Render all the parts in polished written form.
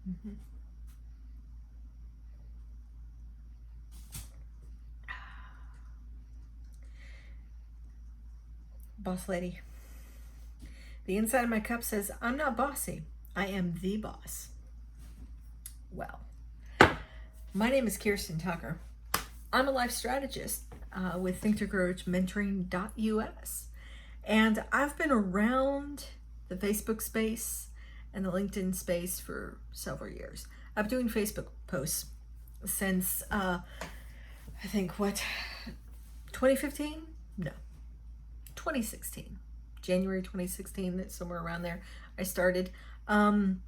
Mm-hmm. Boss lady. The inside of my cup says, I'm not bossy. I am the boss. Well, my name is Kirsten Tucker. I'm a life strategist with Think to Grow Mentoring.us. And I've been around the Facebook space and the LinkedIn space for several years. I've been doing Facebook posts since, I think, 2015? No, 2016. January 2016, somewhere around there, I started on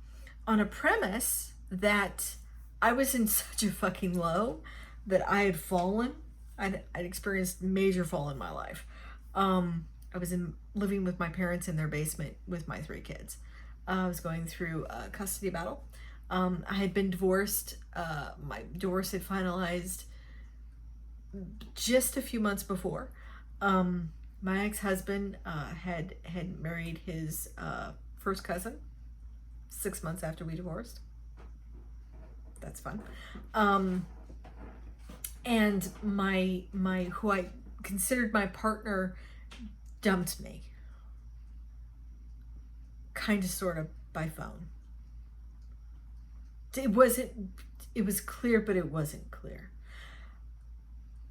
a premise that I was in such a fucking low that I had fallen. I'd experienced major fall in my life. I was living with my parents in their basement with my 3 kids. I was going through a custody battle. I had been divorced. My divorce had finalized just a few months before. My ex-husband had married his first cousin 6 months after we divorced. That's fun. And my who I considered my partner dumped me, kind of sort of by phone. It was clear, but it wasn't clear.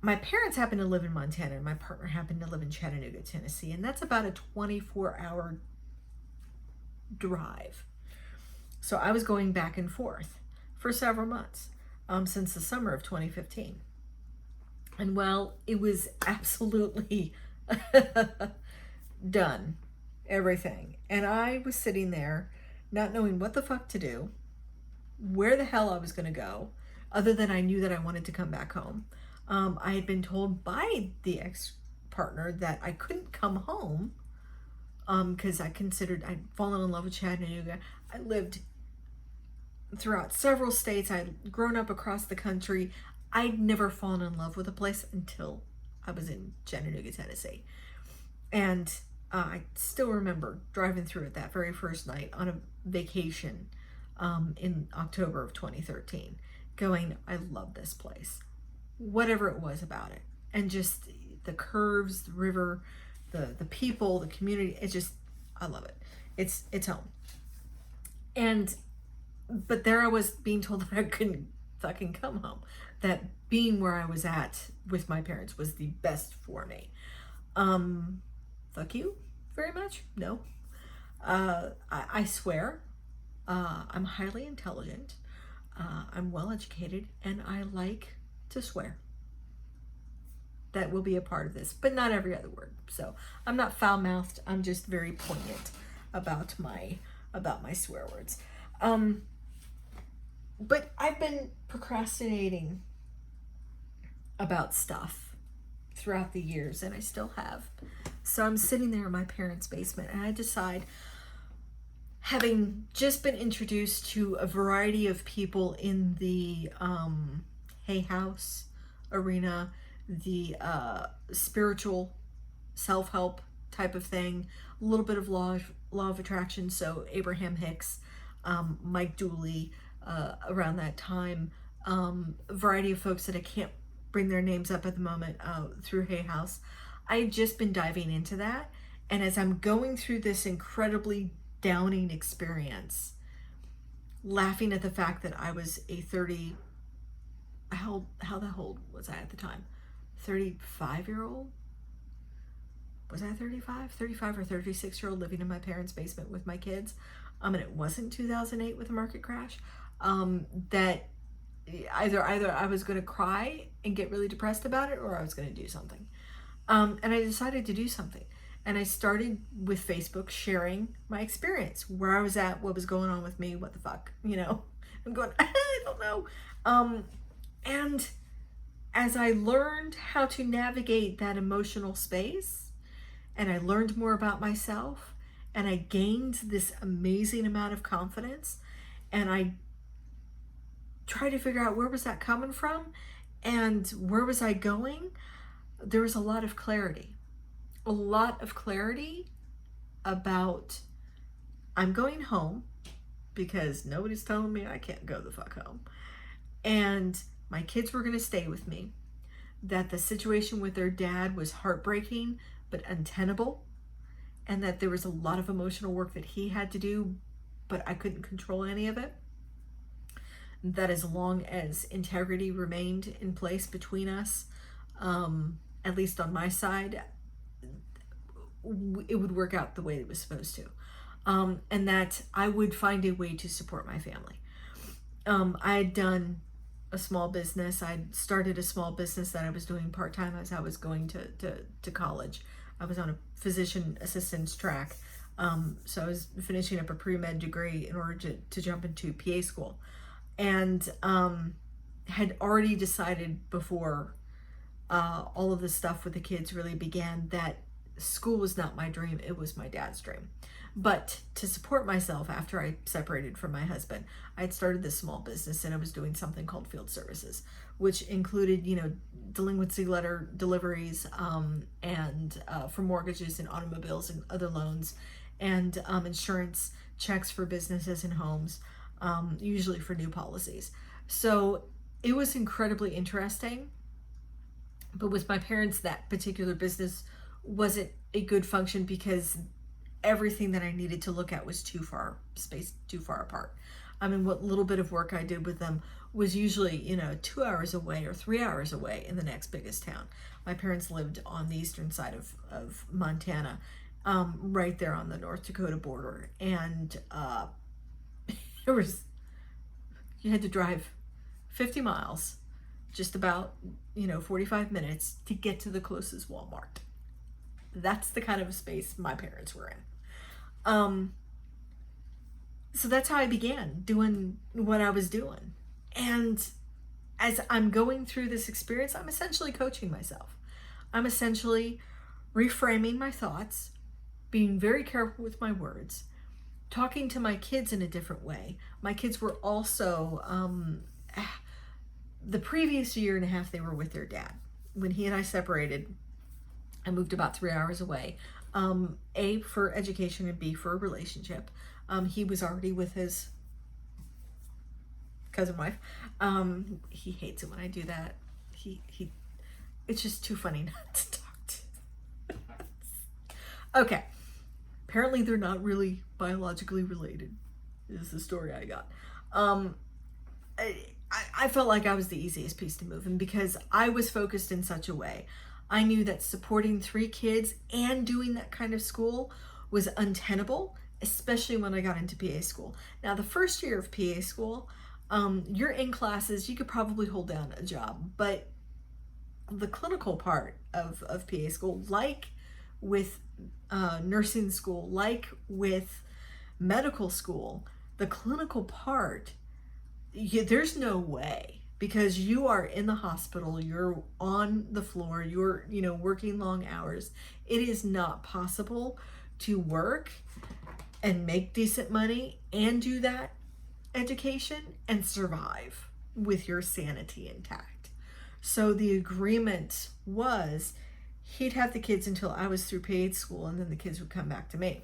My parents happened to live in Montana, and my partner happened to live in Chattanooga, Tennessee, and that's about a 24-hour drive. So I was going back and forth for several months since the summer of 2015. And well, it was absolutely done, everything. And I was sitting there not knowing what the fuck to do, where the hell I was going to go, other than I knew that I wanted to come back home. I had been told by the ex-partner that I couldn't come home because I considered I'd fallen in love with Chattanooga. I lived throughout several states. I'd grown up across the country. I'd never fallen in love with a place until I was in Chattanooga, Tennessee. And I still remember driving through it that very first night on a vacation in October of 2013, going, I love this place. Whatever it was about it. And just the curves, the river, the people, the community, I love it. It's home. But there I was being told that I couldn't fucking come home. That being where I was at with my parents was the best for me. Fuck you very much? No. I swear, I'm highly intelligent, I'm well educated, and I like to swear. That will be a part of this, but not every other word. So I'm not foul-mouthed. I'm just very poignant about my swear words. But I've been procrastinating about stuff throughout the years, and I still have. So I'm sitting there in my parents' basement, and I decide, having just been introduced to a variety of people in the Hay House arena, the spiritual self-help type of thing, a little bit of law of attraction, so Abraham Hicks, Mike Dooley, around that time, a variety of folks that I can't bring their names up at the moment through Hay House. I had just been diving into that, and as I'm going through this incredibly downing experience, laughing at the fact that I was a how the old was I at the time? 35-year-old? Was I 35? 35 or 36-year-old living in my parents' basement with my kids. And it wasn't 2008 with the market crash. That either I was going to cry and get really depressed about it, or I was going to do something. And I decided to do something. And I started with Facebook sharing my experience, where I was at, what was going on with me, what the fuck, I'm going, I don't know. And as I learned how to navigate that emotional space, and I learned more about myself, and I gained this amazing amount of confidence, and I tried to figure out where was that coming from and where was I going, there was a lot of clarity about, I'm going home, because nobody's telling me I can't go the fuck home. And my kids were going to stay with me. That the situation with their dad was heartbreaking but untenable, and that there was a lot of emotional work that he had to do, but I couldn't control any of it. That as long as integrity remained in place between us, at least on my side, it would work out the way it was supposed to. And that I would find a way to support my family. I had done a small business. I'd started a small business that I was doing part-time as I was going to college. I was on a physician assistant's track. So I was finishing up a pre-med degree in order to jump into PA school. And had already decided before all of this stuff with the kids really began that school was not my dream, it was my dad's dream. But to support myself after I separated from my husband, I had started this small business and I was doing something called field services, which included, delinquency letter deliveries and for mortgages and automobiles and other loans, and insurance checks for businesses and homes, usually for new policies. So it was incredibly interesting. But with my parents, that particular business wasn't a good function because everything that I needed to look at was too far apart. I mean, what little bit of work I did with them was usually, 2 hours away or 3 hours away in the next biggest town. My parents lived on the eastern side of Montana, right there on the North Dakota border. And you had to drive 50 miles, just about, 45 minutes to get to the closest Walmart. That's the kind of space my parents were in. So that's how I began doing what I was doing. And as I'm going through this experience, I'm essentially coaching myself. I'm essentially reframing my thoughts, being very careful with my words, talking to my kids in a different way. My kids were also, the previous year and a half, they were with their dad. When he and I separated, I moved about 3 hours away. A, for education, and B, for a relationship. He was already with his cousin wife. He hates it when I do that. It's just too funny not to talk to. Okay. Apparently they're not really biologically related, is the story I got. I felt like I was the easiest piece to move, and because I was focused in such a way, I knew that supporting 3 kids and doing that kind of school was untenable, especially when I got into PA school. Now, the first year of PA school, you're in classes, you could probably hold down a job, but the clinical part of PA school, like with nursing school, like with medical school, the clinical part, there's no way. Because you are in the hospital, you're on the floor, you're, working long hours. It is not possible to work and make decent money and do that education and survive with your sanity intact. So the agreement was he'd have the kids until I was through paid school, and then the kids would come back to me.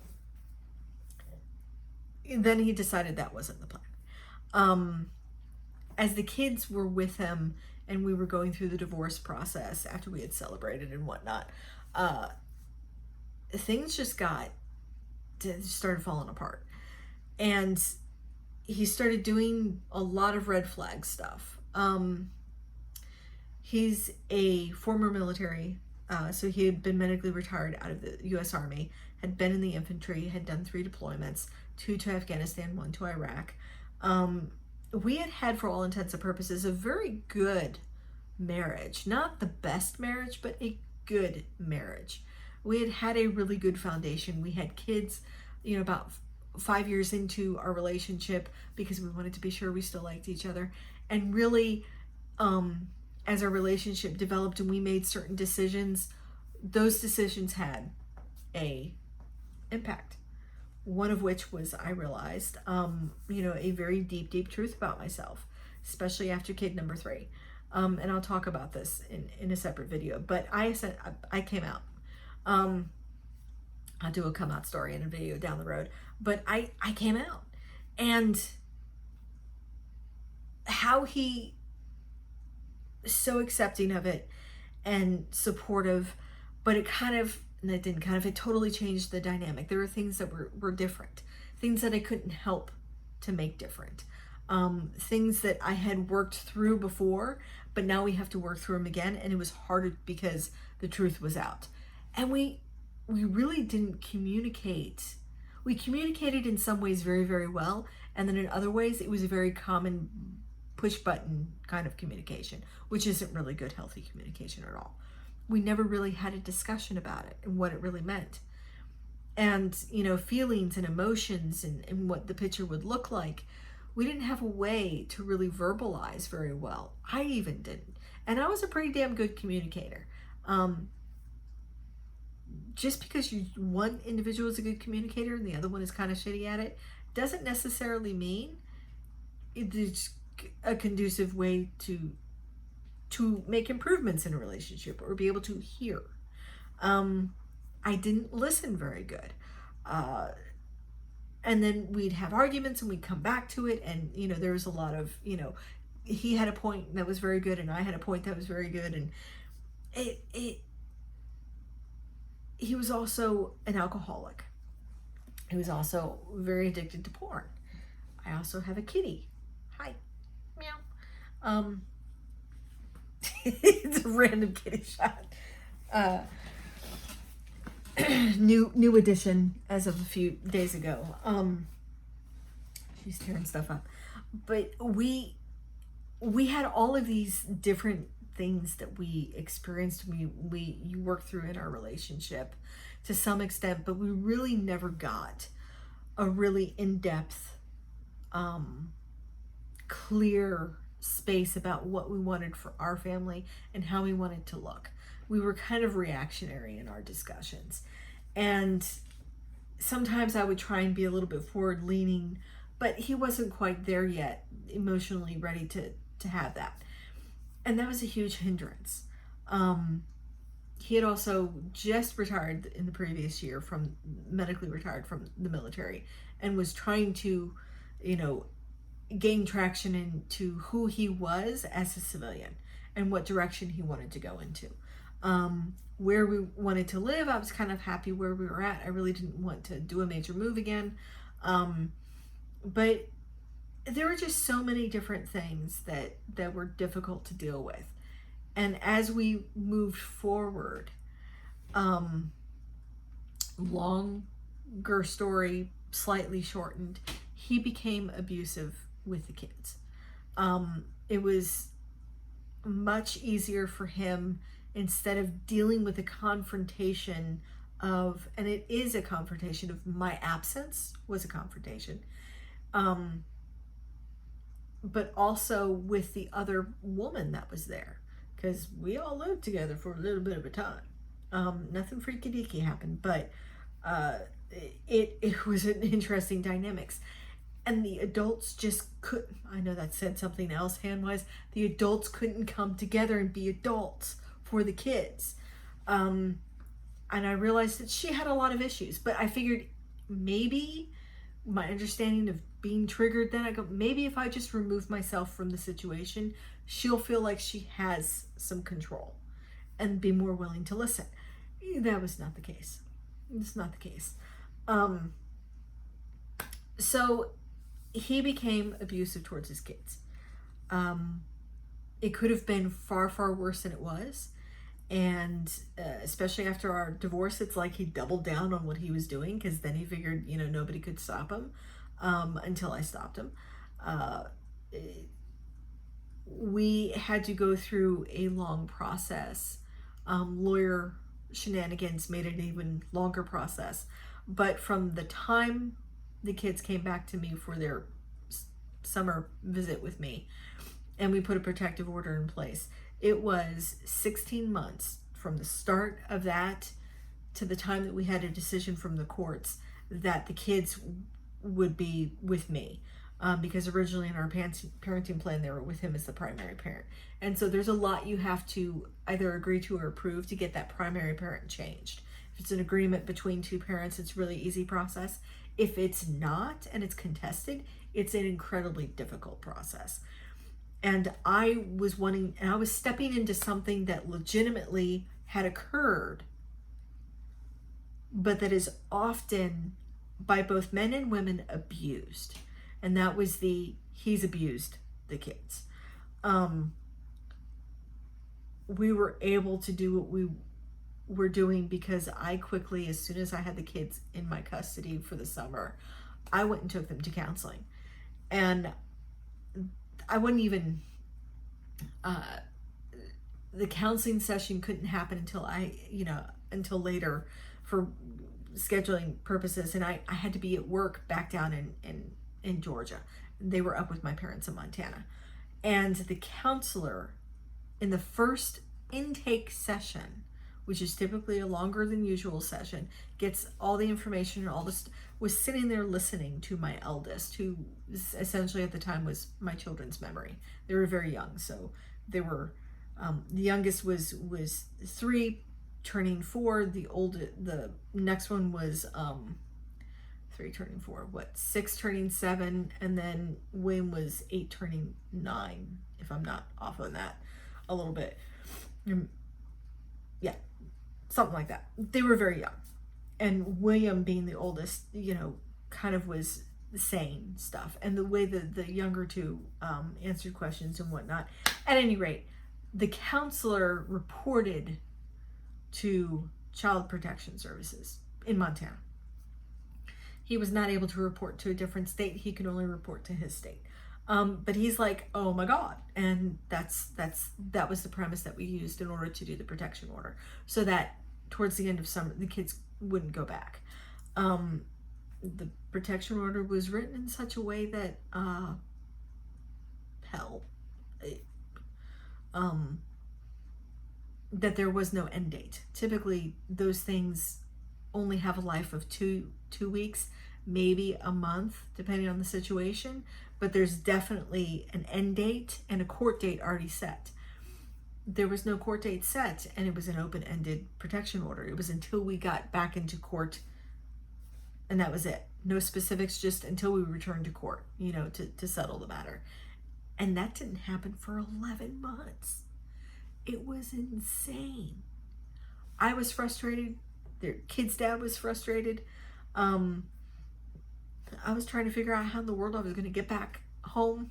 And then he decided that wasn't the plan. As the kids were with him and we were going through the divorce process after we had celebrated and whatnot, things just started falling apart. And he started doing a lot of red flag stuff. He's a former military, so he had been medically retired out of the U.S. Army, had been in the infantry, had done 3 deployments, 2 to Afghanistan, 1 to Iraq. We had, for all intents and purposes, a very good marriage. Not the best marriage, but a good marriage. We had a really good foundation. We had kids, about 5 years into our relationship because we wanted to be sure we still liked each other. And really, as our relationship developed and we made certain decisions, those decisions had a impact. One of which was I realized, a very deep truth about myself, especially after kid number 3. And I'll talk about this in a separate video, but I came out. I'll do a come out story in a video down the road, but I came out, And how he so accepting of it and supportive, but it totally changed the dynamic. There were things that were different, things that I couldn't help to make different, things that I had worked through before, but now we have to work through them again. And it was harder because the truth was out. And we really didn't communicate. We communicated in some ways very, very well. And then in other ways, it was a very common push button kind of communication, which isn't really good, healthy communication at all. We never really had a discussion about it and what it really meant. And, feelings and emotions and what the picture would look like. We didn't have a way to really verbalize very well. I even didn't. And I was a pretty damn good communicator. Just because one individual is a good communicator and the other one is kind of shitty at it, doesn't necessarily mean it's a conducive way to make improvements in a relationship or be able to hear. I didn't listen very good. And then we'd have arguments and we'd come back to it. And, there was a lot of, he had a point that was very good and I had a point that was very good. And he was also an alcoholic. He was also very addicted to porn. I also have a kitty. Hi. Meow. It's a random kitty shot. New addition as of a few days ago. She's tearing stuff up. But we had all of these different things that we experienced, you work through in our relationship to some extent, but we really never got a really in-depth, clear space about what we wanted for our family and how we wanted to look. We were kind of reactionary in our discussions. And sometimes I would try and be a little bit forward leaning, but he wasn't quite there yet, emotionally ready to have that. And that was a huge hindrance. He had also just retired in the previous year medically retired from the military, and was trying to, gain traction into who he was as a civilian and what direction he wanted to go into. Where we wanted to live, I was kind of happy where we were at. I really didn't want to do a major move again. But there were just so many different things that were difficult to deal with. And as we moved forward, longer story, slightly shortened, he became abusive with the kids. It was much easier for him, instead of dealing with a confrontation of, and it is a confrontation of, my absence was a confrontation, but also with the other woman that was there, because we all lived together for a little bit of a time. Nothing freaky deaky happened, but it was an interesting dynamics. And the adults just couldn't, I know that said something else hand-wise, the adults couldn't come together and be adults for the kids. And I realized that she had a lot of issues, but I figured maybe my understanding of being triggered, then I go, maybe if I just remove myself from the situation, she'll feel like she has some control and be more willing to listen. That was not the case. It's not the case. So he became abusive towards his kids. It could have been far, far worse than it was. And especially after our divorce, it's like he doubled down on what he was doing, because then he figured, nobody could stop him until I stopped him. We had to go through a long process. Lawyer shenanigans made it an even longer process. But from the time the kids came back to me for their summer visit with me, and we put a protective order in place, it was 16 months from the start of that to the time that we had a decision from the courts that the kids would be with me. Because originally in our parenting plan, they were with him as the primary parent. And so there's a lot you have to either agree to or approve to get that primary parent changed. If it's an agreement between two parents, it's a really easy process. If it's not, and it's contested, It's an incredibly difficult process. And I was stepping into something that legitimately had occurred, but that is often by both men and women abused. And that was he's abused the kids. We were able to do what we were doing because I quickly, as soon as I had the kids in my custody for the summer, I went and took them to counseling. And I wouldn't even, the counseling session couldn't happen until later for scheduling purposes. And I had to be at work back down in Georgia. They were up with my parents in Montana. And the counselor in the first intake session, which is typically a longer than usual session, gets all the information and all this, was sitting there listening to my eldest, who essentially at the time was my children's memory. They were very young, so they were, the youngest was 3, turning 4. The next one was 3 turning 4, 6 turning 7, and then William was 8 turning 9, if I'm not off on that a little bit. Yeah, something like that. They were very young. And William, being the oldest, kind of was saying stuff. And the way that the younger two answered questions and whatnot. At any rate, the counselor reported to Child Protection Services in Montana. He was not able to report to a different state. He could only report to his state. But he's like, oh my God. And that was the premise that we used in order to do the protection order. So that towards the end of summer, the kids wouldn't go back. The protection order was written in such a way that, that there was no end date. Typically, those things only have a life of two weeks, maybe a month, depending on the situation. But there's definitely an end date and a court date already set. There was no court date set, and it was an open-ended protection order. It was until we got back into court, and that was it. No specifics, just until we returned to court, to settle the matter. And that didn't happen for 11 months. It was insane. I was frustrated. Their kid's dad was frustrated. I was trying to figure out how in the world I was going to get back home,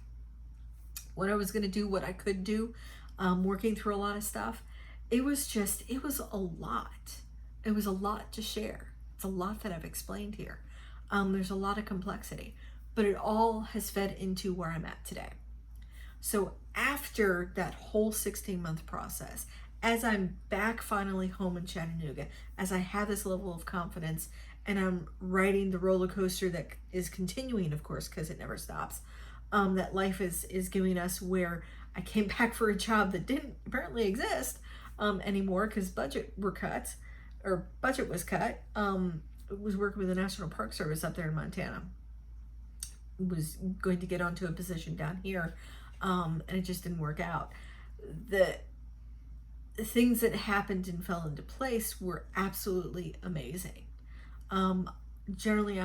what I was going to do, what I could do, working through a lot of stuff. It was a lot. It was a lot to share. It's a lot that I've explained here. There's a lot of complexity, but it all has fed into where I'm at today. So after that whole 16-month process, as I'm back finally home in Chattanooga, as I have this level of confidence, and I'm riding the roller coaster that is continuing, of course, because it never stops, that life is giving us, where I came back for a job that didn't apparently exist anymore because budget was cut. It was working with the National Park Service up there in Montana. Was going to get onto a position down here, and it just didn't work out. The things that happened and fell into place were absolutely amazing. Generally,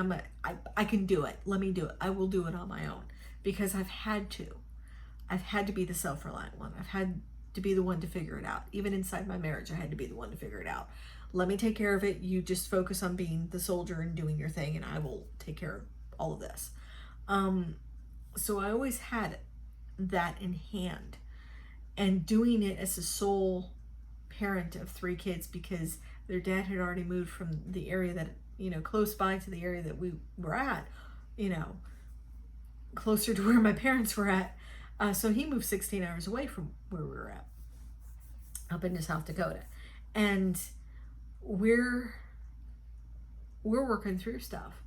I can do it. Let me do it. I will do it on my own, because I've had to be the self-reliant one. I've had to be the one to figure it out. Even inside my marriage, I had to be the one to figure it out. Let me take care of it. You just focus on being the soldier and doing your thing, and I will take care of all of this. So I always had that in hand, and doing it as a sole parent of 3 kids, because their dad had already moved from the area that, close by to the area that we were at, closer to where my parents were at. So he moved 16 hours away from where we were at, up into South Dakota. And we're working through stuff.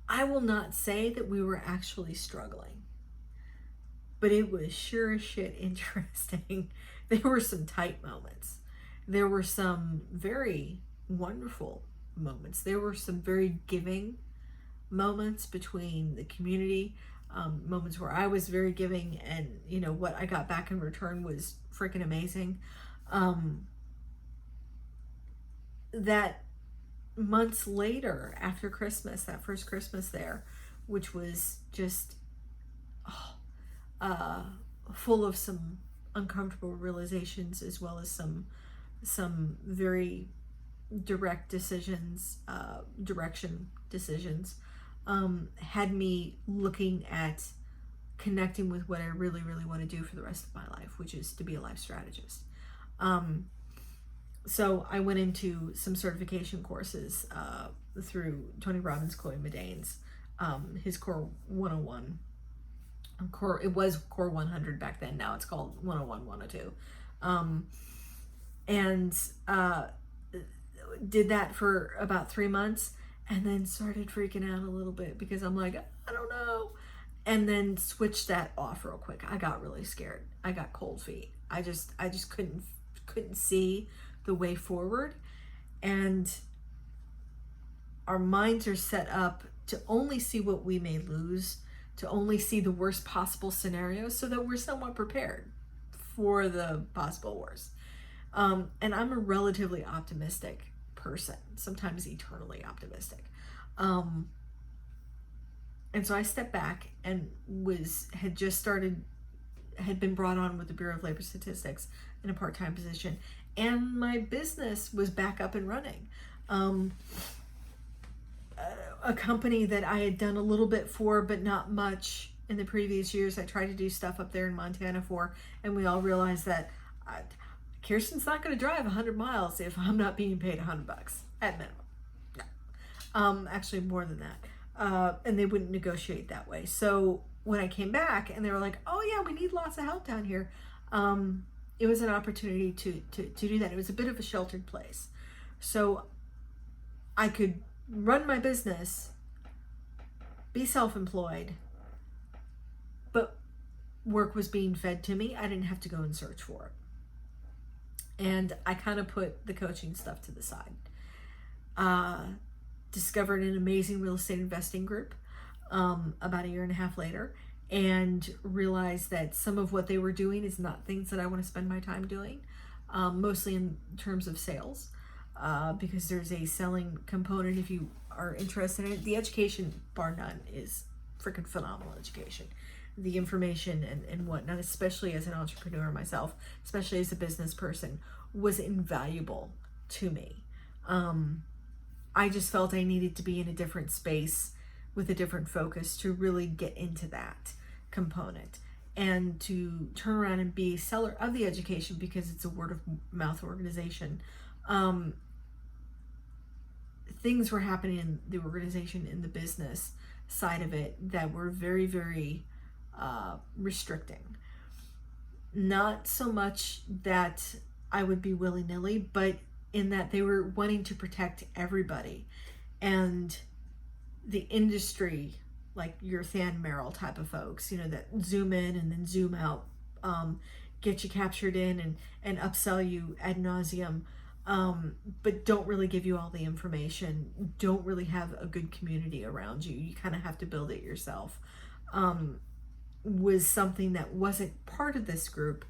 I will not say that we were actually struggling, but it was sure as shit interesting. There were some tight moments. There were some very wonderful moments. There were some very giving moments between the community, moments where I was very giving, and what I got back in return was freaking amazing. That months later, after Christmas, that first Christmas there, which was just full of some uncomfortable realizations, as well as some very direct decisions, direction decisions, had me looking at connecting with what I really, really want to do for the rest of my life, which is to be a life strategist. So I went into some certification courses through Tony Robbins, Chloe Medane's, his Core 101. It was Core 100 back then. Now it's called 101, 102. And did that for about 3 months, and then started freaking out a little bit because I'm like, I don't know. And then switched that off real quick. I got really scared. I got cold feet. I just couldn't see the way forward. And our minds are set up to only see what we may lose, to only see the worst possible scenarios, so that we're somewhat prepared for the possible worst. And I'm a relatively optimistic person, sometimes eternally optimistic. And so I stepped back and had been brought on with the Bureau of Labor Statistics in a part-time position, and my business was back up and running. A company that I had done a little bit for, but not much in the previous years. I tried to do stuff up there in Montana for, and we all realized that Kirsten's not going to drive 100 miles if I'm not being paid $100 at minimum. No. Actually more than that. And they wouldn't negotiate that way. So when I came back and they were like, oh yeah, we need lots of help down here. It was an opportunity to do that. It was a bit of a sheltered place. So I could run my business, be self-employed, but work was being fed to me. I didn't have to go and search for it. And I kind of put the coaching stuff to the side. Discovered an amazing real estate investing group about a year and a half later, and realized that some of what they were doing is not things that I want to spend my time doing, mostly in terms of sales, because there's a selling component if you are interested in it. The education, bar none, is freaking phenomenal education. The information and whatnot, especially as an entrepreneur myself, especially as a business person, was invaluable to me. I just felt I needed to be in a different space with a different focus to really get into that component and to turn around and be a seller of the education, because it's a word of mouth organization. Things were happening in the organization, in the business side of it, that were very, very restricting. Not so much that I would be willy-nilly, but in that they were wanting to protect everybody. And the industry, like your Than Merrill type of folks, that zoom in and then zoom out, get you captured in and upsell you ad nauseum, but don't really give you all the information, don't really have a good community around you. You kind of have to build it yourself. Was something that wasn't part of this group,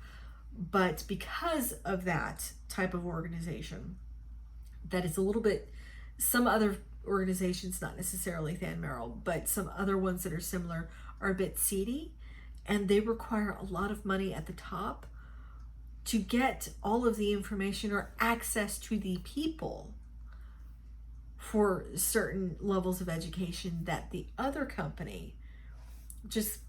but because of that type of organization, that is a little bit, some other organizations, not necessarily Than Merrill, but some other ones that are similar, are a bit seedy, and they require a lot of money at the top to get all of the information or access to the people for certain levels of education that the other company just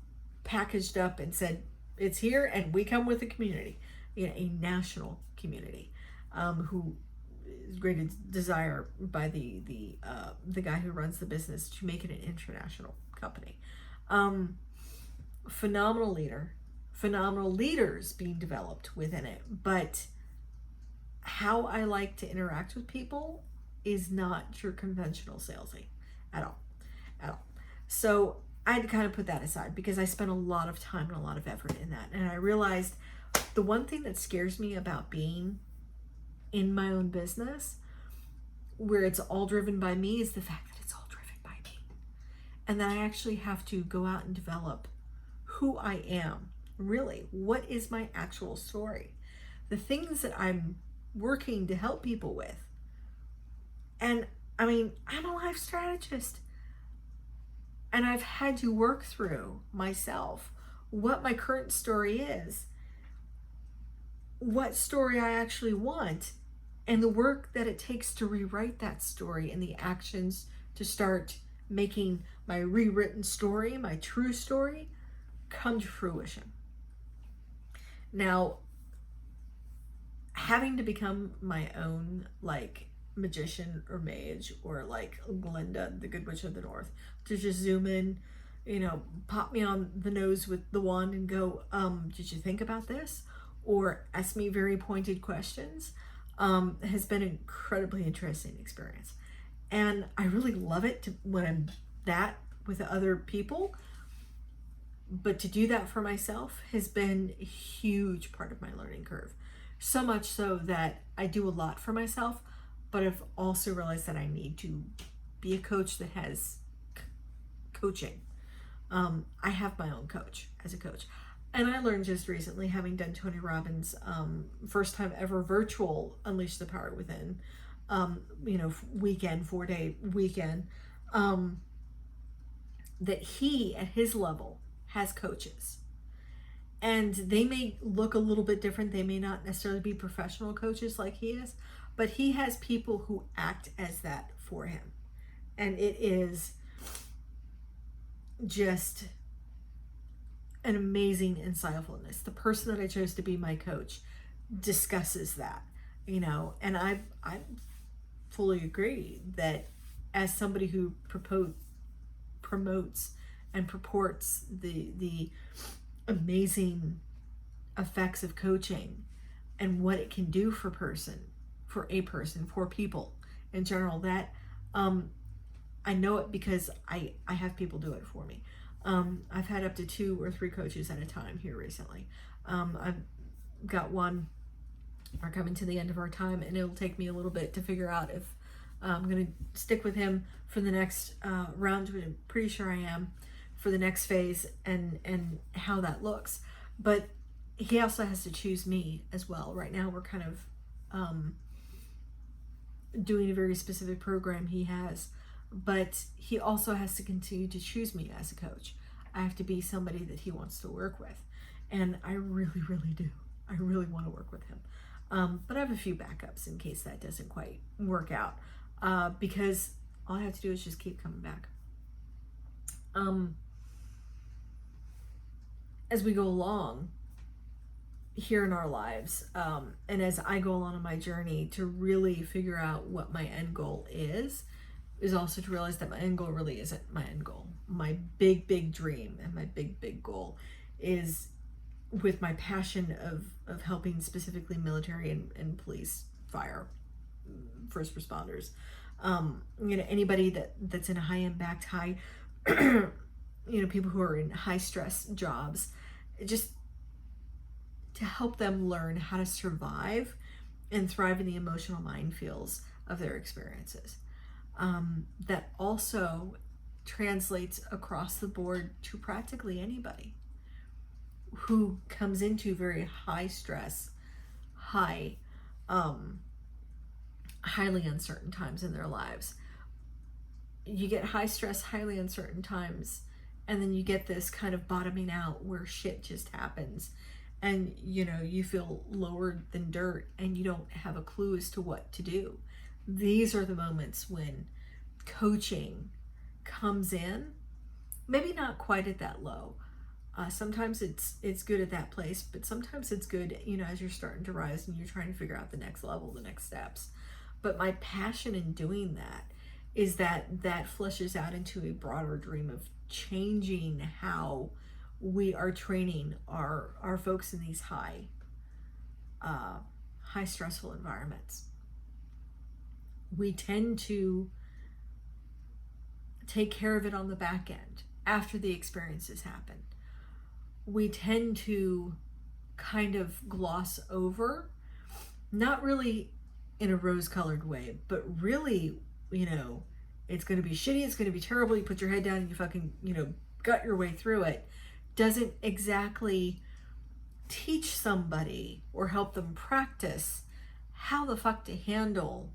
packaged up and said, it's here and we come with a community, a national community, who is great desire by the guy who runs the business to make it an international company. Phenomenal leader, phenomenal leaders being developed within it, but how I like to interact with people is not your conventional salesy at all. So I had to kind of put that aside, because I spent a lot of time and a lot of effort in that. And I realized the one thing that scares me about being in my own business, where it's all driven by me, is the fact that it's all driven by me. And that I actually have to go out and develop who I am. Really, what is my actual story? The things that I'm working to help people with. And I mean, I'm a life strategist. And I've had to work through myself what my current story is, what story I actually want, and the work that it takes to rewrite that story and the actions to start making my rewritten story, my true story, come to fruition. Now, having to become my own like magician or mage, or like Glinda, the Good Witch of the North, to just zoom in, pop me on the nose with the wand and go, did you think about this? Or ask me very pointed questions, has been an incredibly interesting experience. And I really love it when I'm that with other people. But to do that for myself has been a huge part of my learning curve. So much so that I do a lot for myself, but I've also realized that I need to be a coach that has coaching. I have my own coach as a coach. And I learned just recently, having done Tony Robbins' first time ever virtual Unleash the Power Within, weekend, 4-day weekend, that he, at his level, has coaches. And they may look a little bit different. They may not necessarily be professional coaches like he is, but he has people who act as that for him. And it is just an amazing insightfulness. The person that I chose to be my coach discusses that, and I fully agree that as somebody who promotes and purports the amazing effects of coaching and what it can do for people in general, that I know it because I have people do it for me. I've had up to 2 or 3 coaches at a time here recently. I've got one. We're coming to the end of our time, and it'll take me a little bit to figure out if I'm going to stick with him for the next round, which I'm pretty sure I am, for the next phase, and how that looks. But he also has to choose me as well. Right now we're kind of doing a very specific program he has, but he also has to continue to choose me as a coach. I have to be somebody that he wants to work with, and I really, really do. I really want to work with him. But I have a few backups in case that doesn't quite work out, because all I have to do is just keep coming back. As we go along here in our lives, and as I go along on my journey to really figure out what my end goal is also to realize that my end goal really isn't my end goal. My big dream and my big goal is, with my passion of helping specifically military and police, fire, first responders, anybody that's in a high impact, high people who are in high stress jobs, just to help them learn how to survive and thrive in the emotional minefields of their experiences. That also translates across the board to practically anybody who comes into very high stress, highly uncertain times in their lives. You get high stress, highly uncertain times, and then you get this kind of bottoming out where shit just happens, and you feel lower than dirt and you don't have a clue as to what to do. These are the moments when coaching comes in, maybe not quite at that low. Sometimes it's good at that place, but sometimes it's good, as you're starting to rise and you're trying to figure out the next level, the next steps. But my passion in doing that is that fleshes out into a broader dream of changing how we are training our folks in these high stressful environments. We tend to take care of it on the back end after the experiences happen. We tend to kind of gloss over, not really in a rose-colored way, but really, it's going to be shitty, it's going to be terrible, you put your head down and you fucking, gut your way through it, doesn't exactly teach somebody or help them practice how the fuck to handle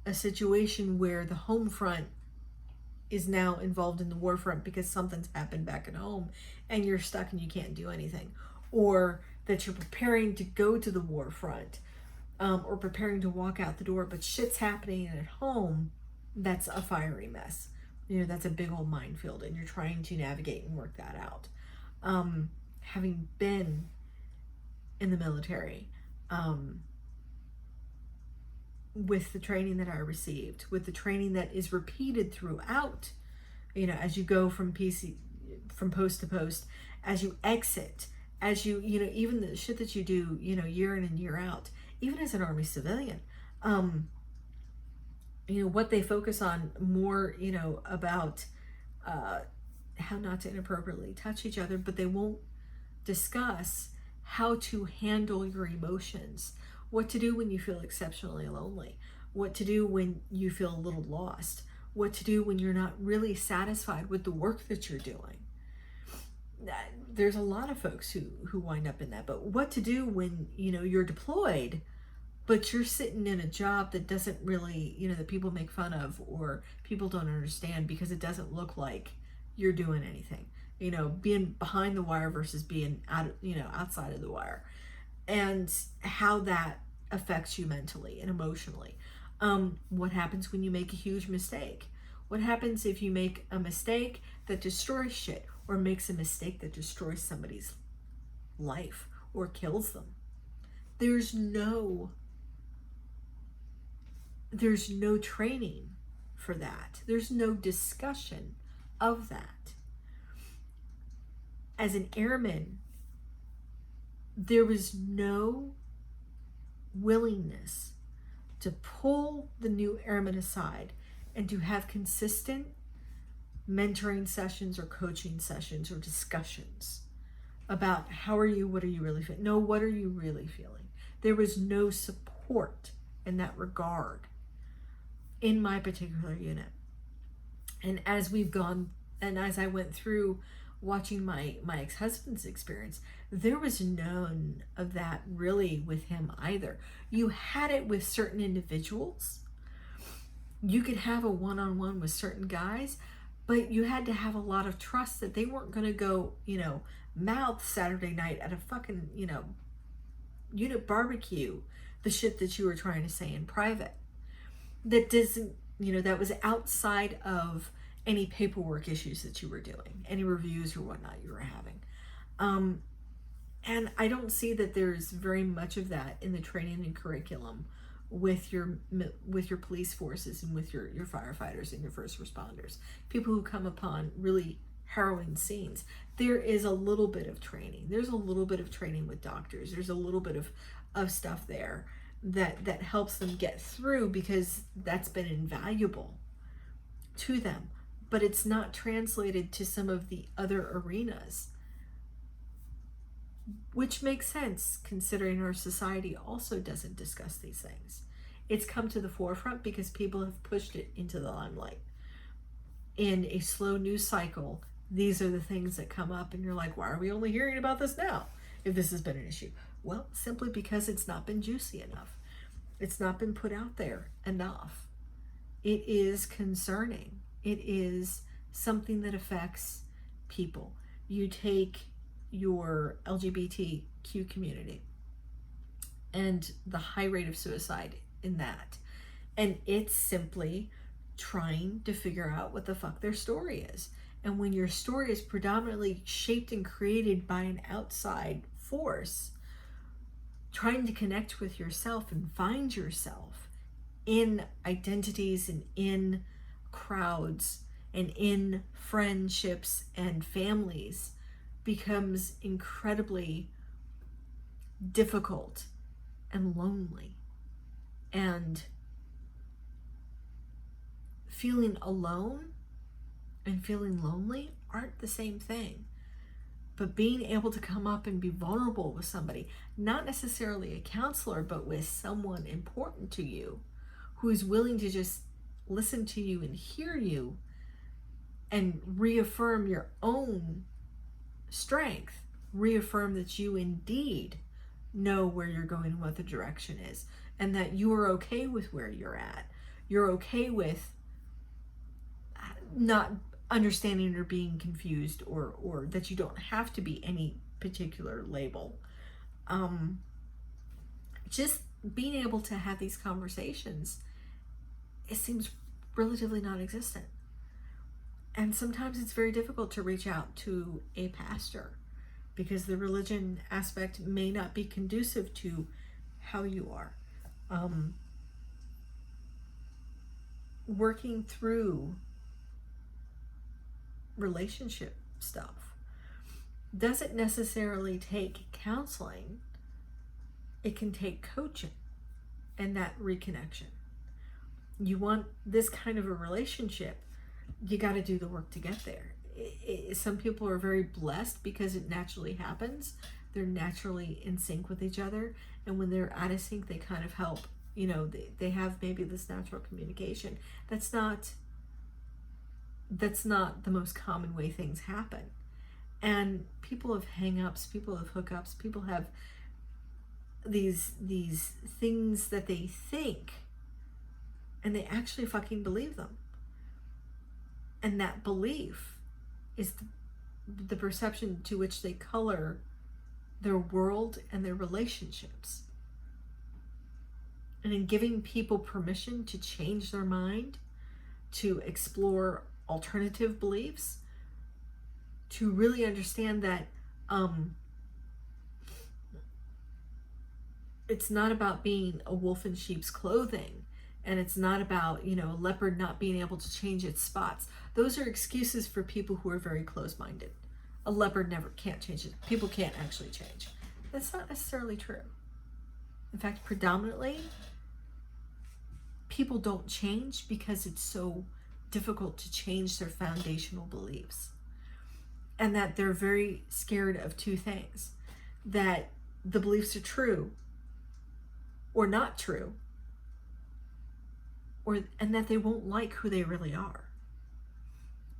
a situation where the home front is now involved in the war front because something's happened back at home and you're stuck and you can't do anything, or that you're preparing to go to the war front, or preparing to walk out the door, but shit's happening at home. That's a fiery mess. That's a big old minefield, and you're trying to navigate and work that out. Having been in the military, with the training that I received, with the training that is repeated throughout, as you go from post to post, as you exit, as you, even the shit that you do, year in and year out, even as an Army civilian, what they focus on more, about how not to inappropriately touch each other, but they won't discuss how to handle your emotions, what to do when you feel exceptionally lonely, what to do when you feel a little lost, what to do when you're not really satisfied with the work that you're doing. There's a lot of folks who wind up in that, but what to do when, you're deployed, but you're sitting in a job that doesn't really, that people make fun of or people don't understand because it doesn't look like you're doing anything, being behind the wire versus being outside of the wire, and how that affects you mentally and emotionally. What happens when you make a huge mistake? What happens if you make a mistake that destroys shit, or makes a mistake that destroys somebody's life or kills them? There's no training for that. There's no discussion of that. As an airman, there was no willingness to pull the new airmen aside and to have consistent mentoring sessions or coaching sessions or discussions about how are you, what are you really feeling? No, what are you really feeling? There was no support in that regard in my particular unit. And as we've gone, and as I went through watching my ex-husband's experience, there was none of that really with him either. You had it with certain individuals. You could have a one-on-one with certain guys, but you had to have a lot of trust that they weren't going to go, mouth Saturday night at a fucking, unit barbecue, the shit that you were trying to say in private. That doesn't, that was outside of any paperwork issues that you were doing, any reviews or whatnot you were having. And I don't see that there's very much of that in the training and curriculum with your police forces and with your firefighters and your first responders, people who come upon really harrowing scenes. There is a little bit of training. There's a little bit of training with doctors. There's a little bit of stuff there that helps them get through, because that's been invaluable to them. But it's not translated to some of the other arenas, which makes sense considering our society also doesn't discuss these things. It's come to the forefront because people have pushed it into the limelight. In a slow news cycle, these are the things that come up, and you're like, why are we only hearing about this now if this has been an issue? Well, simply because it's not been juicy enough. It's not been put out there enough. It is concerning. It is something that affects people. You take your LGBTQ community and the high rate of suicide in that, and it's simply trying to figure out what the fuck their story is. And when your story is predominantly shaped and created by an outside force, trying to connect with yourself and find yourself in identities and in crowds and in friendships and families becomes incredibly difficult and lonely. And feeling alone and feeling lonely aren't the same thing. But being able to come up and be vulnerable with somebody, not necessarily a counselor, but with someone important to you who's willing to just listen to you and hear you and reaffirm your own strength, reaffirm that you indeed know where you're going and what the direction is, and that you are okay with where you're at. You're okay with not understanding or being confused, or that you don't have to be any particular label. Just being able to have these conversations, it seems relatively non-existent. And sometimes it's very difficult to reach out to a pastor because the religion aspect may not be conducive to how you are. Working through relationship stuff doesn't necessarily take counseling. It can take coaching and that reconnection. You want this kind of a relationship, you got to do the work to get there. Some people are very blessed because it naturally happens. They're naturally in sync with each other, and when they're out of sync, they kind of help. You know, they have maybe this natural communication. That's not the most common way things happen. And people have hang-ups, people have hookups, people have these things that they think, and they actually fucking believe them. And that belief is the perception to which they color their world and their relationships. And in giving people permission to change their mind, to explore alternative beliefs, to really understand that it's not about being a wolf in sheep's clothing, and it's not about, you know, a leopard not being able to change its spots. Those are excuses for people who are very close-minded. A leopard can't change it. People can't actually change. That's not necessarily true. In fact, predominantly, people don't change because it's so difficult to change their foundational beliefs. And that they're very scared of two things. That the beliefs are true or not true, and that they won't like who they really are,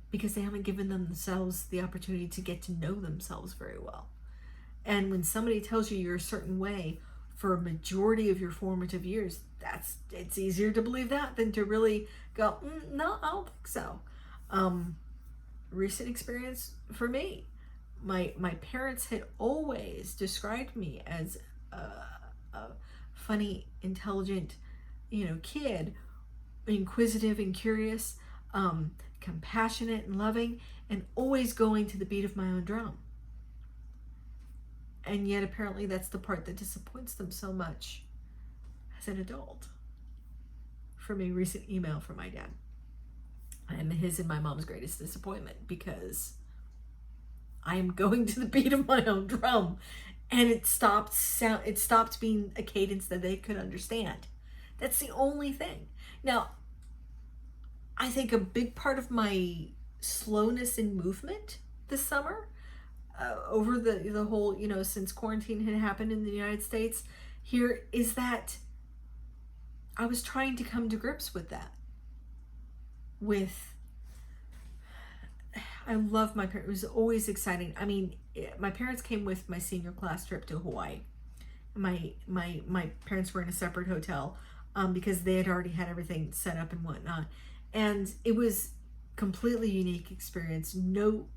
because they haven't given themselves the opportunity to get to know themselves very well. And when somebody tells you you're a certain way for a majority of your formative years, it's easier to believe that than to really go, no, I don't think so. Recent experience for me, my parents had always described me as a funny, intelligent, kid, inquisitive and curious, compassionate and loving, and always going to the beat of my own drum. And yet apparently that's the part that disappoints them so much as an adult. From a recent email from my dad. And his and my mom's greatest disappointment, because I am going to the beat of my own drum, and it stopped being a cadence that they could understand. That's the only thing. Now, I think a big part of my slowness in movement this summer, over the whole, since quarantine had happened in the United States here, is that I was trying to come to grips with that. I love my parents. It was always exciting. I mean, my parents came with my senior class trip to Hawaii. My parents were in a separate hotel because they had already had everything set up and whatnot. And it was completely unique experience. None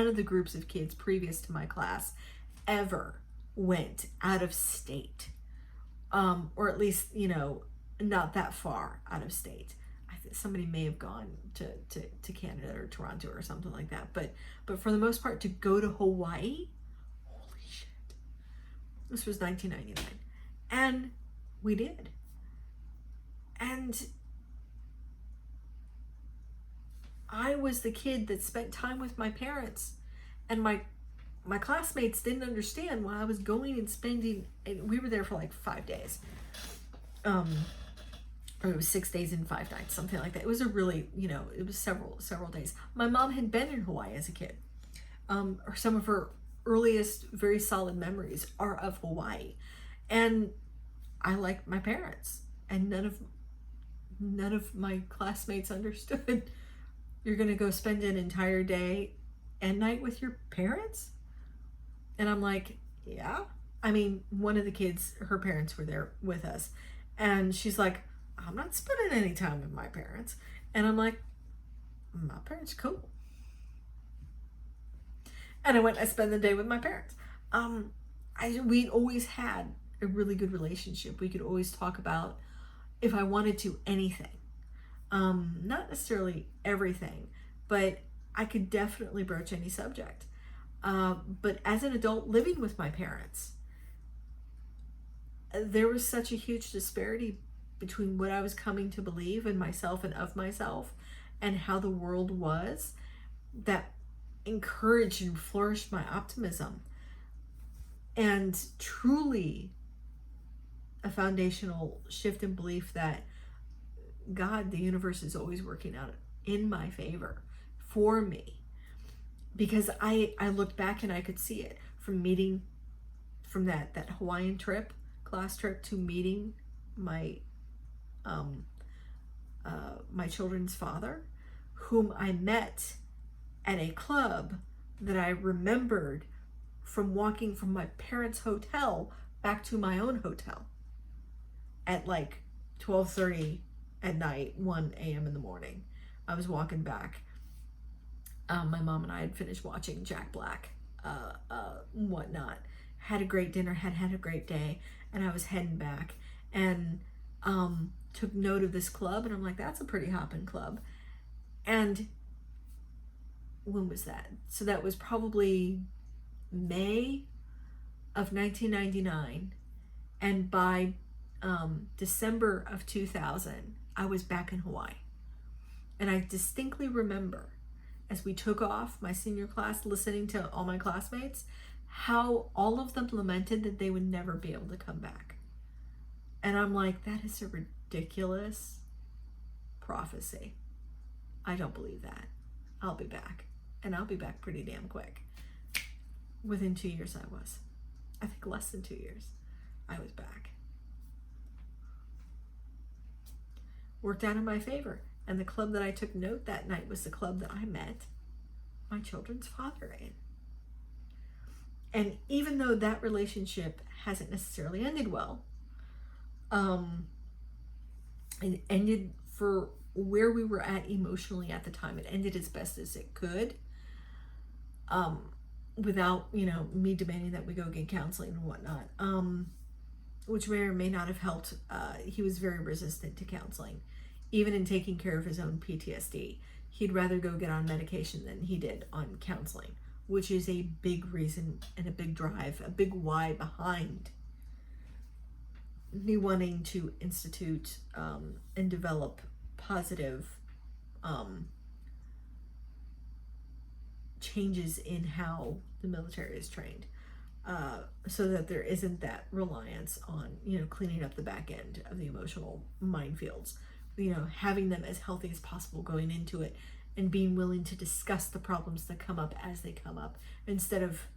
of the groups of kids previous to my class ever went out of state, or at least, not that far out of state. Somebody may have gone to Canada or Toronto or something like that, but for the most part, to go to Hawaii, holy shit. This was 1999, and we did. And I was the kid that spent time with my parents, and my classmates didn't understand why I was going and spending. We were there for like 5 days. Or it was 6 days and 5 nights, something like that. It was a really, it was several days. My mom had been in Hawaii as a kid. Or some of her earliest very solid memories are of Hawaii. And I liked my parents. And none of my classmates understood. You're going to go spend an entire day and night with your parents? And I'm like, yeah. I mean, one of the kids, her parents were there with us. And she's like, I'm not spending any time with my parents. And I'm like, my parents are cool. And I went and I spent the day with my parents. We always had a really good relationship. We could always talk about, if I wanted to, anything. Not necessarily everything, but I could definitely broach any subject. But as an adult living with my parents, there was such a huge disparity between what I was coming to believe in myself and of myself and how the world was, that encouraged and flourished my optimism. And truly a foundational shift in belief that God, the universe, is always working out in my favor for me. Because I looked back and I could see it from that Hawaiian trip, class trip, to meeting my my children's father, whom I met at a club that I remembered from walking from my parents' hotel back to my own hotel at like 12:30 at night, 1 a.m. in the morning. I was walking back. My mom and I had finished watching Jack Black, whatnot. Had a great dinner, had a great day, and I was heading back and took note of this club, and I'm like, that's a pretty hopping club. And when was that? So that was probably May of 1999, and by December of 2000, I was back in Hawaii. And I distinctly remember, as we took off, my senior class, listening to all my classmates, how all of them lamented that they would never be able to come back. And I'm like, that is a ridiculous prophecy. I don't believe that. I'll be back. And I'll be back pretty damn quick. Within 2 years I was. I think less than 2 years, I was back. Worked out in my favor. And the club that I took note that night was the club that I met my children's father in. And even though that relationship hasn't necessarily ended well, it ended for where we were at emotionally at the time. It ended as best as it could, without, me demanding that we go get counseling and whatnot, which may or may not have helped. He was very resistant to counseling. Even in taking care of his own PTSD, he'd rather go get on medication than he did on counseling, which is a big reason and a big drive, a big why behind me wanting to institute and develop positive changes in how the military is trained, so that there isn't that reliance on, cleaning up the back end of the emotional minefields. Having them as healthy as possible going into it, and being willing to discuss the problems that come up as they come up, instead of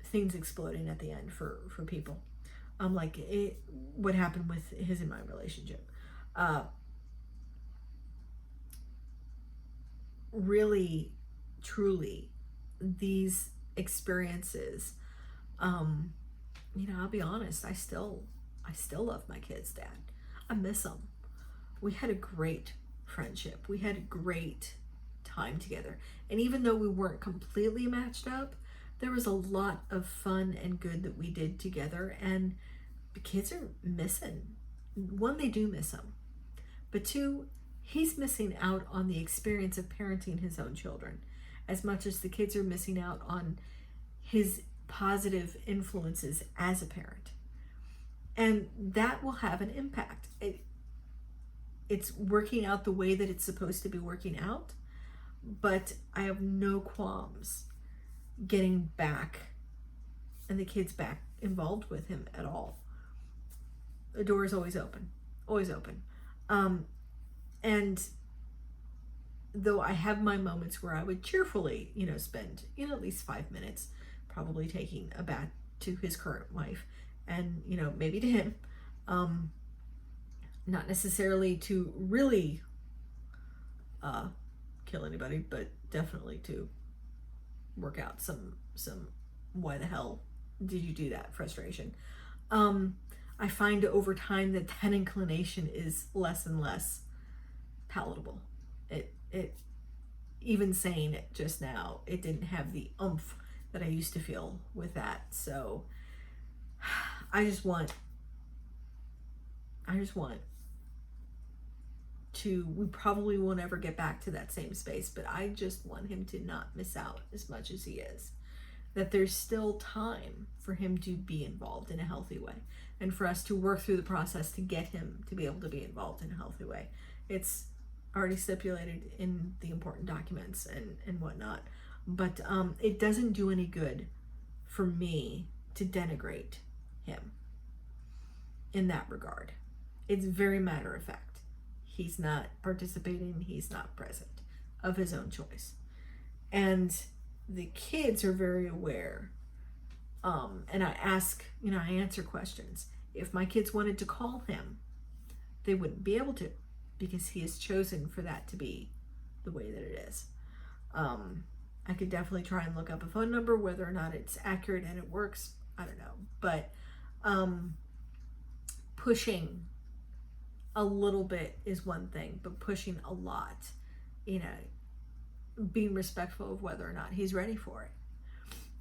things exploding at the end for people. What happened with his and my relationship. Really, truly, these experiences, I'll be honest, I still love my kids' dad. I miss them. We had a great friendship. We had a great time together. And even though we weren't completely matched up, there was a lot of fun and good that we did together. And the kids are missing. One, they do miss him. But two, he's missing out on the experience of parenting his own children as much as the kids are missing out on his positive influences as a parent. And that will have an impact. It's working out the way that it's supposed to be working out, but I have no qualms getting back and the kids back involved with him at all. The door is always open, always open. And though I have my moments where I would cheerfully, spend, at least 5 minutes probably taking a bath to his current wife and, maybe to him, not necessarily to really kill anybody, but definitely to work out some why the hell did you do that frustration. I find over time that inclination is less and less palatable. It even saying it just now, it didn't have the oomph that I used to feel with that. So I just want to, we probably won't ever get back to that same space, but I just want him to not miss out as much as he is. That there's still time for him to be involved in a healthy way, and for us to work through the process to get him to be able to be involved in a healthy way. It's already stipulated in the important documents and whatnot, but it doesn't do any good for me to denigrate him in that regard. It's very matter of fact. He's not participating, he's not present of his own choice. And the kids are very aware. And I ask, I answer questions. If my kids wanted to call him, they wouldn't be able to, because he has chosen for that to be the way that it is. I could definitely try and look up a phone number, whether or not it's accurate and it works, I don't know. But pushing a little bit is one thing, but pushing a lot, being respectful of whether or not he's ready for it.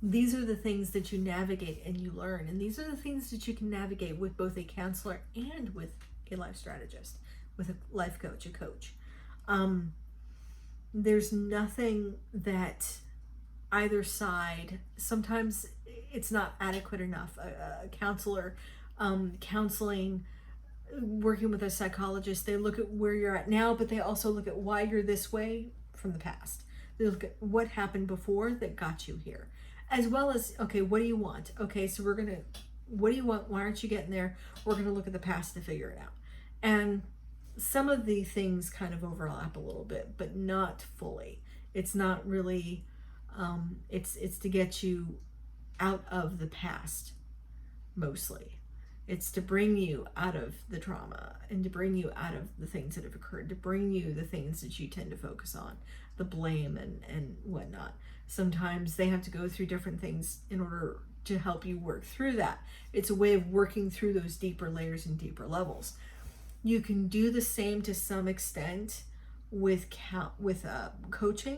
These are the things that you navigate and you learn, and these are the things that you can navigate with both a counselor and with a life strategist, with a life coach, a coach. There's nothing that either side, sometimes it's not adequate enough. A counselor, counseling, working with a psychologist, they look at where you're at now, but they also look at why you're this way from the past. They look at what happened before that got you here, as well as, okay, what do you want? Okay, so what do you want? Why aren't you getting there? We're gonna look at the past to figure it out. And some of the things kind of overlap a little bit, but not fully. It's not really, it's to get you out of the past, mostly. It's to bring you out of the trauma and to bring you out of the things that have occurred, to bring you the things that you tend to focus on, the blame and whatnot. Sometimes they have to go through different things in order to help you work through that. It's a way of working through those deeper layers and deeper levels. You can do the same to some extent with coaching,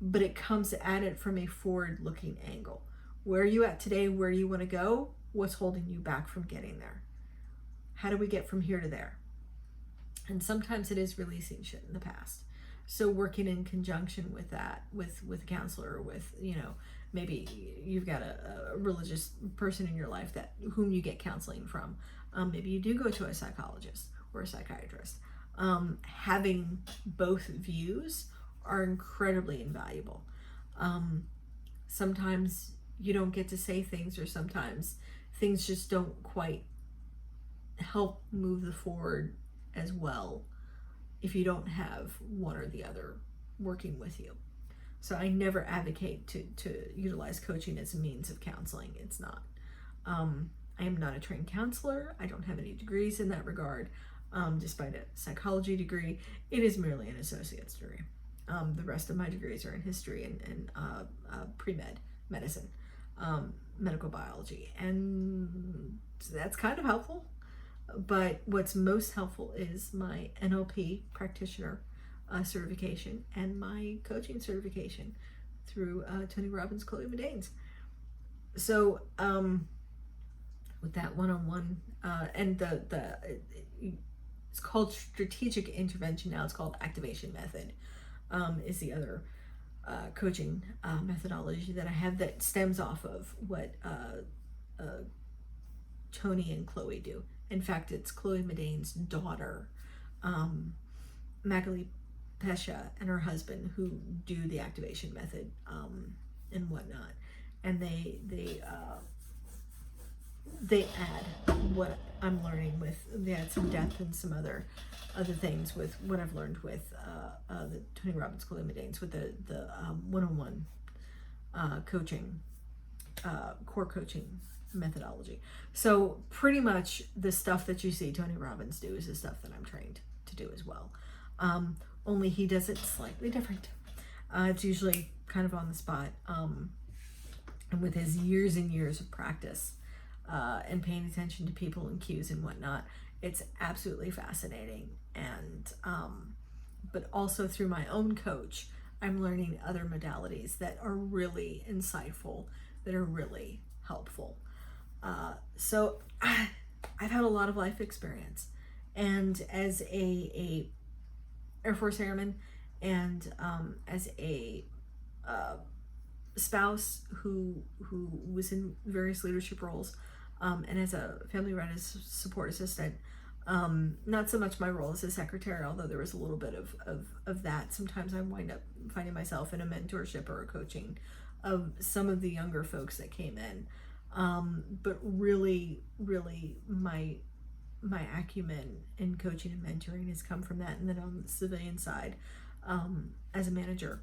but it comes at it from a forward-looking angle. Where are you at today? Where do you want to go? What's holding you back from getting there? How do we get from here to there? And sometimes it is releasing shit in the past. So working in conjunction with that, with a counselor, or with, maybe you've got a religious person in your life whom you get counseling from. Maybe you do go to a psychologist or a psychiatrist. Having both views are incredibly invaluable. Sometimes you don't get to say things, or sometimes things just don't quite help move the forward as well if you don't have one or the other working with you. So I never advocate to utilize coaching as a means of counseling. It's not. I am not a trained counselor. I don't have any degrees in that regard. Despite a psychology degree, it is merely an associate's degree. The rest of my degrees are in history and pre-med, medicine, medical biology, and that's kind of helpful. But what's most helpful is my NLP practitioner certification and my coaching certification through Tony Robbins, Chloe Medanes. So with that one-on-one, and it's called strategic intervention now. It's called activation method. Is the other coaching methodology that I have that stems off of what Tony and Chloe do. In fact, it's Chloe Medane's daughter, Magali Pesha, and her husband who do the activation method and whatnot. And they add what I'm learning with. They add some depth and some other things with what I've learned with the Tony Robbins, Chloe Medanes, with the one-on-one coaching, core coaching methodology. So pretty much the stuff that you see Tony Robbins do is the stuff that I'm trained to do as well. Only he does it slightly different. It's usually kind of on the spot. And with his years and years of practice and paying attention to people and cues and whatnot, it's absolutely fascinating. And but also through my own coach, I'm learning other modalities that are really insightful, that are really helpful. So I've had a lot of life experience, and as a Air Force airman, and as a spouse who was in various leadership roles, and as a family readiness support assistant, not so much my role as a secretary, although there was a little bit of that. Sometimes I wind up finding myself in a mentorship or a coaching of some of the younger folks that came in. But really my acumen in coaching and mentoring has come from that. And then on the civilian side, as a manager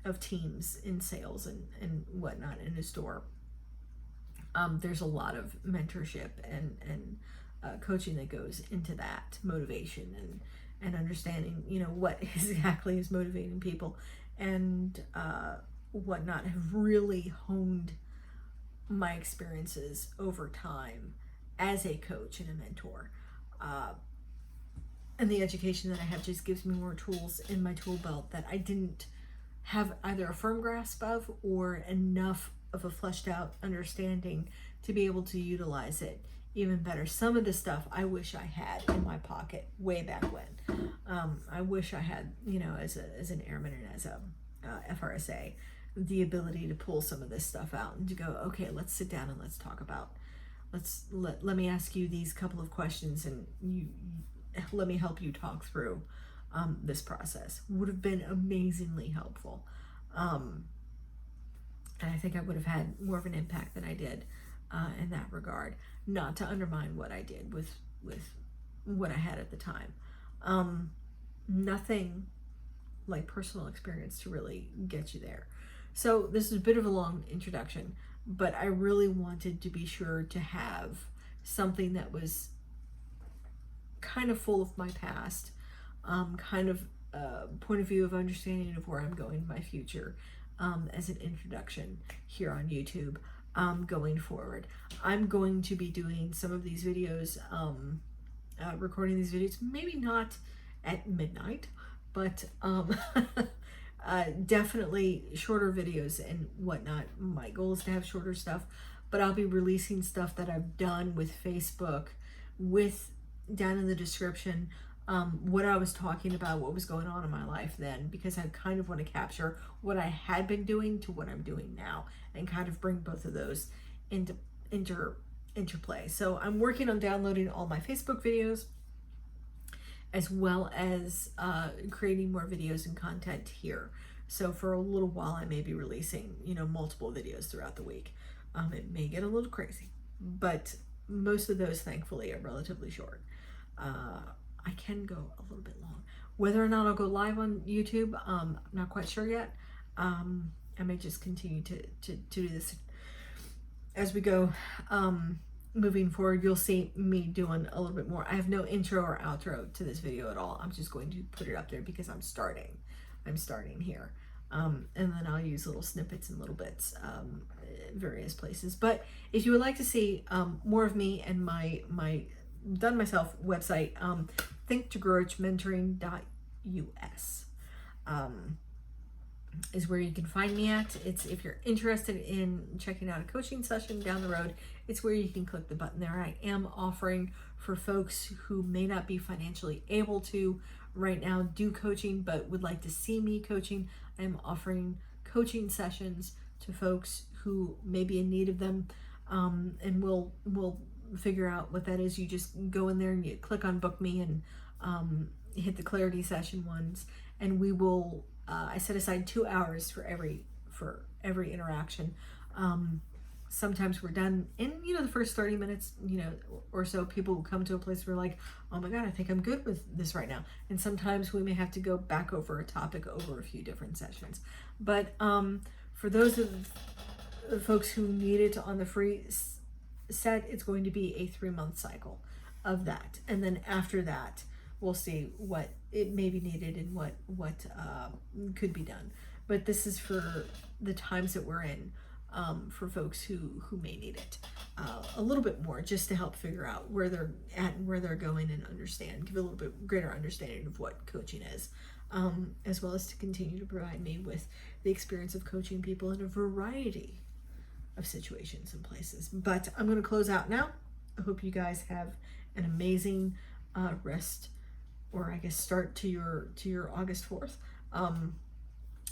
of teams in sales and whatnot in a store, there's a lot of mentorship and coaching that goes into that, motivation and understanding, what exactly is motivating people and whatnot, have really honed my experiences over time as a coach and a mentor. And the education that I have just gives me more tools in my tool belt that I didn't have either a firm grasp of or enough of a fleshed out understanding to be able to utilize it even better. Some of the stuff I wish I had in my pocket way back when. I wish I had, as an airman and as a FRSA, the ability to pull some of this stuff out and to go, okay, let's sit down and let's talk about, let me ask you these couple of questions and you let me help you talk through this process. Would have been amazingly helpful. And I think I would have had more of an impact than I did in that regard. Not to undermine what I did with what I had at the time. Nothing like personal experience to really get you there. So this is a bit of a long introduction, but I really wanted to be sure to have something that was kind of full of my past, kind of point of view of understanding of where I'm going in my future, as an introduction here on YouTube. Going forward, I'm going to be doing some of these videos, recording these videos, maybe not at midnight, but definitely shorter videos and whatnot. My goal is to have shorter stuff, but I'll be releasing stuff that I've done with Facebook, with down in the description, what I was talking about, what was going on in my life then, because I kind of want to capture what I had been doing to what I'm doing now and kind of bring both of those into interplay. So I'm working on downloading all my Facebook videos, as well as creating more videos and content here. So for a little while I may be releasing, multiple videos throughout the week. It may get a little crazy, but most of those thankfully are relatively short. I can go a little bit long. Whether or not I'll go live on YouTube, I'm not quite sure yet. I may just continue to do this as we go. Moving forward, you'll see me doing a little bit more. I have no intro or outro to this video at all. I'm just going to put it up there because I'm starting here. And then I'll use little snippets and little bits, various places. But if you would like to see more of me and my done myself website, thinktogrowrichmentoring.us is where you can find me at. It's, if you're interested in checking out a coaching session down the road, it's where you can click the button there. I am offering for folks who may not be financially able to right now do coaching, but would like to see me coaching. I am offering coaching sessions to folks who may be in need of them, and we'll figure out what that is. You just go in there and you click on book me and hit the clarity session ones, and we will I set aside 2 hours for every interaction. Sometimes we're done in the first 30 minutes or so. People will come to a place where like, oh my god, I think I'm good with this right now. And sometimes we may have to go back over a topic over a few different sessions. But for those of the folks who need it on the free set, it's going to be a 3-month cycle of that, and then after that we'll see what it may be needed and what could be done. But this is for the times that we're in, for folks who may need it a little bit more, just to help figure out where they're at and where they're going, and understand, give a little bit greater understanding of what coaching is, as well as to continue to provide me with the experience of coaching people in a variety of situations and places. But I'm going to close out now. I hope you guys have an amazing rest, or I guess start to your August 4th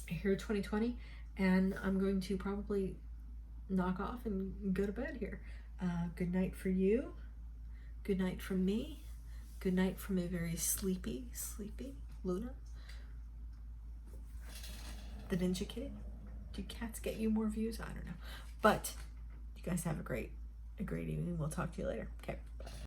here 2020, and I'm going to probably knock off and go to bed here. Good night for you. Good night from me. Good night from a very sleepy Luna, the Ninja Kid. Do cats get you more views? I don't know. But you guys have a great evening. We'll talk to you later. Okay.